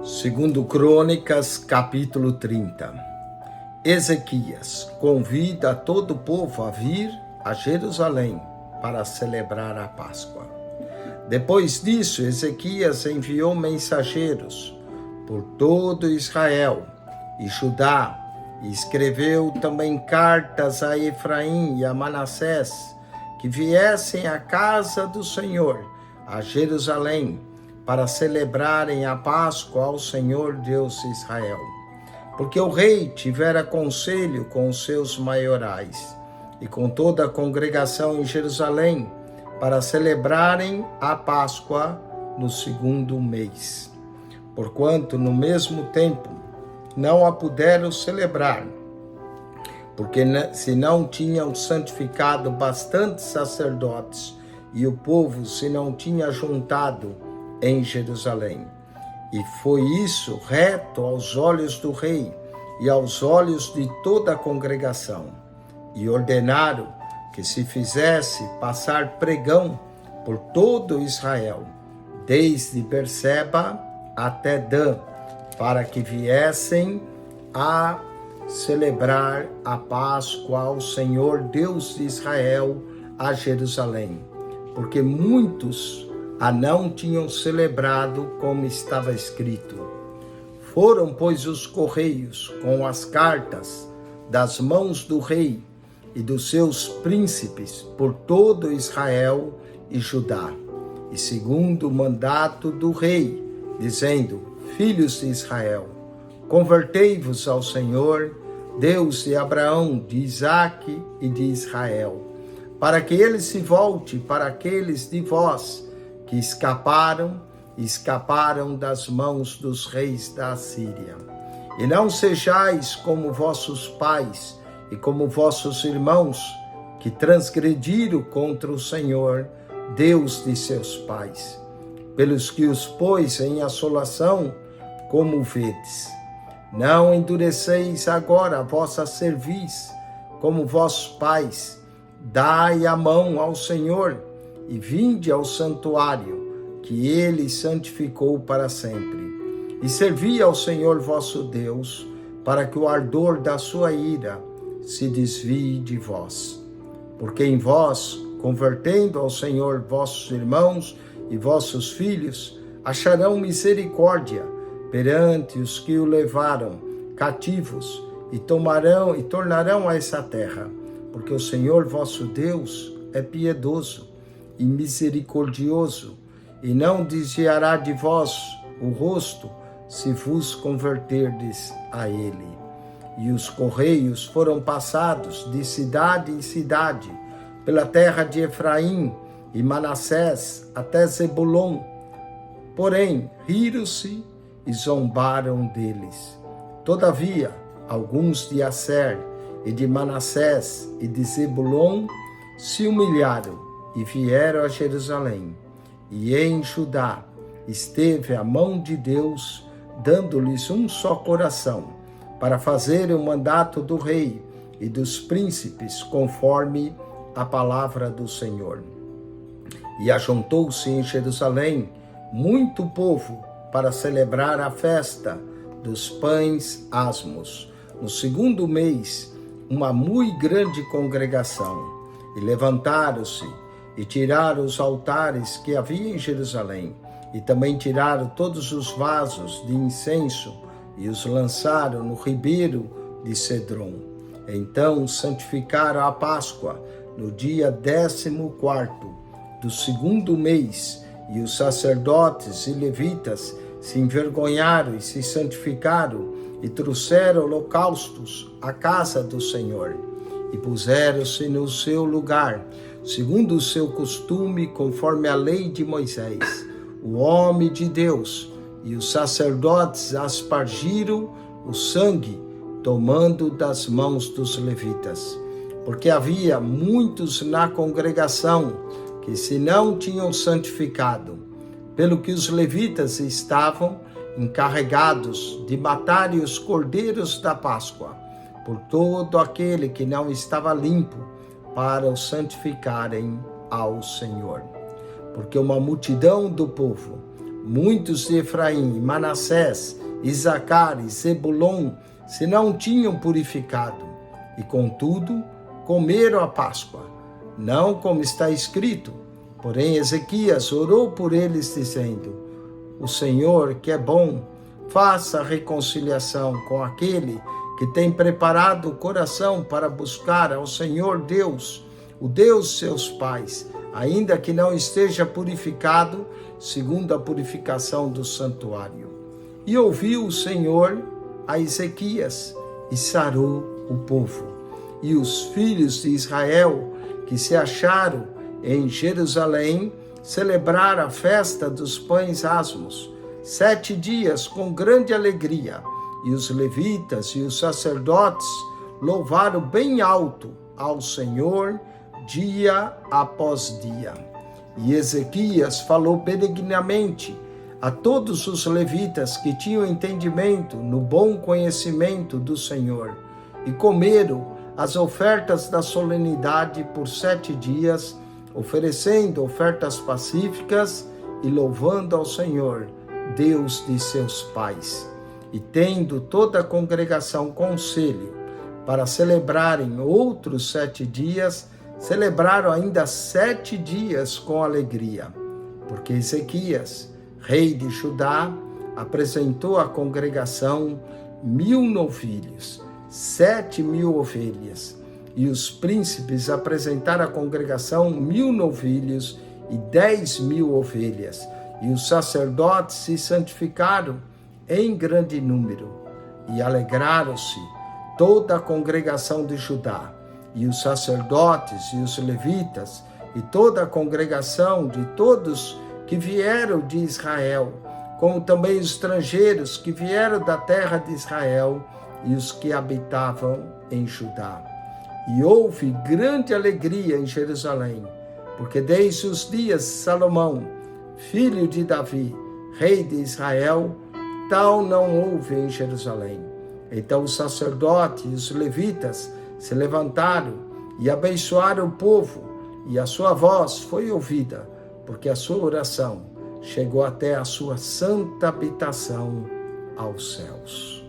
Segundo Crônicas, capítulo 30. Ezequias convida todo o povo a vir a Jerusalém para celebrar a Páscoa. Depois disso, Ezequias enviou mensageiros por todo Israel e Judá e escreveu também cartas a Efraim e a Manassés que viessem à casa do Senhor, a Jerusalém, para celebrarem a Páscoa ao Senhor Deus de Israel. Porque o rei tivera conselho com os seus maiorais e com toda a congregação em Jerusalém para celebrarem a Páscoa no segundo mês. Porquanto no mesmo tempo não a puderam celebrar, porque se não tinham santificado bastantes sacerdotes e o povo se não tinha juntado em Jerusalém. E foi isso reto aos olhos do rei e aos olhos de toda a congregação. E ordenaram que se fizesse passar pregão por todo Israel, desde Berseba até Dan, para que viessem a celebrar a Páscoa ao Senhor Deus de Israel a Jerusalém, porque muitos a não tinham celebrado como estava escrito. Foram, pois, os correios com as cartas das mãos do rei e dos seus príncipes por todo Israel e Judá, e segundo o mandato do rei, dizendo: Filhos de Israel, convertei-vos ao Senhor, Deus de Abraão, de Isaque e de Israel, para que ele se volte para aqueles de vós que escaparam das mãos dos reis da Assíria. E não sejais como vossos pais e como vossos irmãos, que transgrediram contra o Senhor, Deus de seus pais, pelos que os pôs em assolação, como vedes. Não endureceis agora a vossa cerviz, como vossos pais. Dai a mão ao Senhor, e vinde ao santuário, que ele santificou para sempre. E servi ao Senhor vosso Deus, para que o ardor da sua ira se desvie de vós. Porque em vós, convertendo ao Senhor vossos irmãos e vossos filhos, acharão misericórdia perante os que o levaram cativos e tornarão a essa terra. Porque o Senhor vosso Deus é piedoso e misericordioso, e não desviará de vós o rosto, se vos converterdes a ele. E os correios foram passados de cidade em cidade, pela terra de Efraim e Manassés até Zebulon. Porém, riram-se e zombaram deles. Todavia, alguns de Asser e de Manassés e de Zebulon se humilharam e vieram a Jerusalém, e em Judá esteve a mão de Deus, dando-lhes um só coração, para fazerem o mandato do rei e dos príncipes, conforme a palavra do Senhor. E ajuntou-se em Jerusalém muito povo para celebrar a festa dos pães asmos, no segundo mês, uma muito grande congregação. E levantaram-se e tiraram os altares que havia em Jerusalém, e também tiraram todos os vasos de incenso e os lançaram no ribeiro de Cedron. Então santificaram a Páscoa no dia 14º do segundo mês, e os sacerdotes e levitas se envergonharam e se santificaram e trouxeram holocaustos à casa do Senhor, e puseram-se no seu lugar, segundo o seu costume, conforme a lei de Moisés, o homem de Deus, e os sacerdotes aspargiram o sangue, tomando das mãos dos levitas. Porque havia muitos na congregação que se não tinham santificado, pelo que os levitas estavam encarregados de matarem os cordeiros da Páscoa, por todo aquele que não estava limpo, para o santificarem ao Senhor. Porque uma multidão do povo Muitos de Efraim, Manassés, Isacar e Zebulon se não tinham purificado, e contudo comeram a Páscoa, não como está escrito. Porém Ezequias orou por eles, dizendo: o Senhor, que é bom, faça a reconciliação com aquele que tem preparado o coração para buscar ao Senhor Deus, o Deus de seus pais, ainda que não esteja purificado segundo a purificação do santuário. E ouviu o Senhor a Ezequias e sarou o povo. E os filhos de Israel que se acharam em Jerusalém celebraram a festa dos pães asmos, 7 dias com grande alegria. E os levitas e os sacerdotes louvaram bem alto ao Senhor dia após dia. E Ezequias falou benignamente a todos os levitas que tinham entendimento no bom conhecimento do Senhor, e comeram as ofertas da solenidade por 7 dias, oferecendo ofertas pacíficas e louvando ao Senhor, Deus de seus pais. E tendo toda a congregação conselho para celebrarem outros 7 dias, celebraram ainda 7 dias com alegria, porque Ezequias, rei de Judá, apresentou à congregação 1000 novilhos, 7.000 ovelhas, e os príncipes apresentaram à congregação 1000 novilhos e 10.000 ovelhas, e os sacerdotes se santificaram em grande número, e alegraram-se toda a congregação de Judá, e os sacerdotes e os levitas, e toda a congregação de todos que vieram de Israel, como também os estrangeiros que vieram da terra de Israel e os que habitavam em Judá. E houve grande alegria em Jerusalém, porque desde os dias de Salomão, filho de Davi, rei de Israel, tal não houve em Jerusalém. Então os sacerdotes e os levitas se levantaram e abençoaram o povo, e a sua voz foi ouvida, porque a sua oração chegou até a sua santa habitação aos céus.